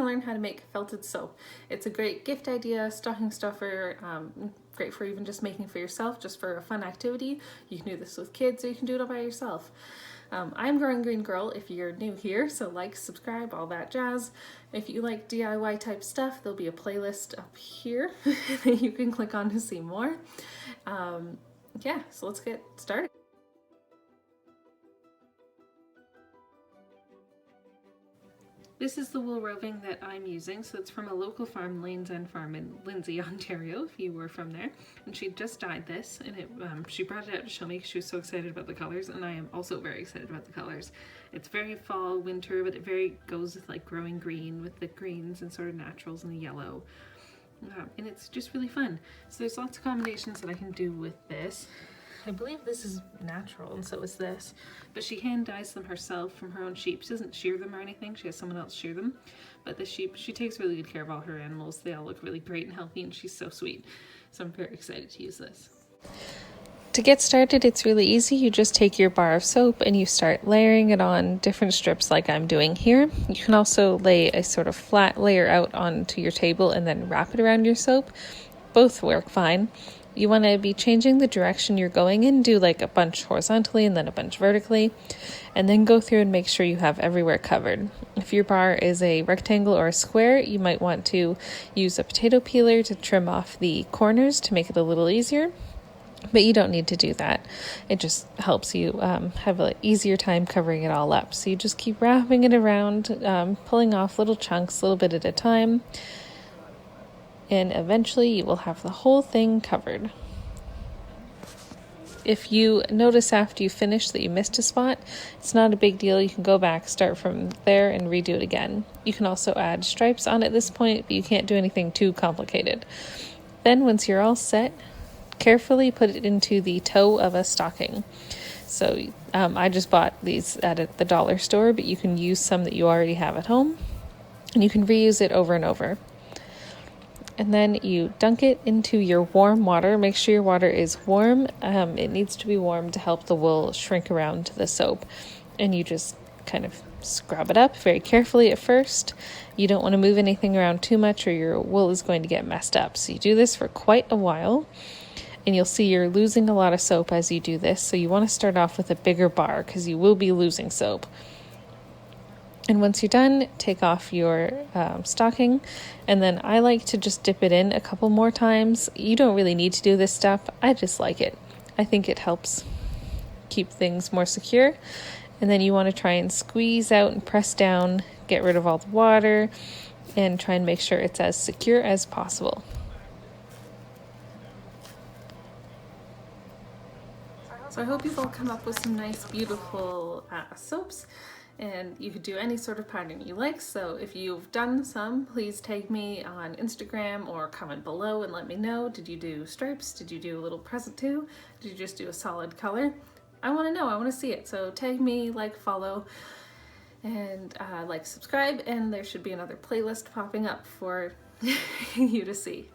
to learn how to make felted soap. It's a great gift idea, stocking stuffer, great for even just making for yourself, just for a fun activity. You can do this with kids or you can do it all by yourself. I'm Growing Green Girl if you're new here, so like, subscribe, all that jazz. If you like DIY type stuff, there'll be a playlist up here that you can click on to see more. Yeah, so let's get started. This is the wool roving that I'm using, so it's from a local farm, Lane's End Farm in Lindsay, Ontario, if you were from there. And she just dyed this, and she brought it out to show me because she was so excited about the colors, and I am also very excited about the colors. It's very fall, winter, but it goes with like growing green with the greens and sort of naturals and the yellow. And it's just really fun. So there's lots of combinations that I can do with this. I believe this is natural, and so is this. But she hand dyes them herself from her own sheep. She doesn't shear them or anything, she has someone else shear them. But the sheep, she takes really good care of all her animals. They all look really great and healthy, and she's so sweet. So I'm very excited to use this. To get started, it's really easy. You just take your bar of soap and you start layering it on different strips like I'm doing here. You can also lay a sort of flat layer out onto your table and then wrap it around your soap. Both work fine. You want to be changing the direction you're going in, do like a bunch horizontally and then a bunch vertically, and then go through and make sure you have everywhere covered. If your bar is a rectangle or a square, you might want to use a potato peeler to trim off the corners to make it a little easier, but you don't need to do that. It just helps you have an easier time covering it all up. So you just keep wrapping it around, pulling off little chunks, a little bit at a time, and eventually you will have the whole thing covered. If you notice after you finish that you missed a spot, it's not a big deal. You can go back, start from there, and redo it again. You can also add stripes on at this point, but you can't do anything too complicated. Then once you're all set, carefully put it into the toe of a stocking. So I just bought these at the dollar store, but you can use some that you already have at home, and you can reuse it over and over. And then you dunk it into your warm water. Make sure your water is warm. It needs to be warm to help the wool shrink around the soap. And you just kind of scrub it up very carefully at first. You don't want to move anything around too much or your wool is going to get messed up. So you do this for quite a while. And you'll see you're losing a lot of soap as you do this. So you want to start off with a bigger bar because you will be losing soap. And once you're done, take off your stocking, and then I like to just dip it in a couple more times. You don't really need to do this step. I just like it. I think it helps keep things more secure. And then you want to try and squeeze out and press down, get rid of all the water, and try and make sure it's as secure as possible. So I hope you've all come up with some nice, beautiful soaps. And you could do any sort of pattern you like. So if you've done some, please tag me on Instagram or comment below and let me know. Did you do stripes? Did you do a little present too? Did you just do a solid color? I want to know. I want to see it. So tag me, like, follow, and like, subscribe, and there should be another playlist popping up for you to see.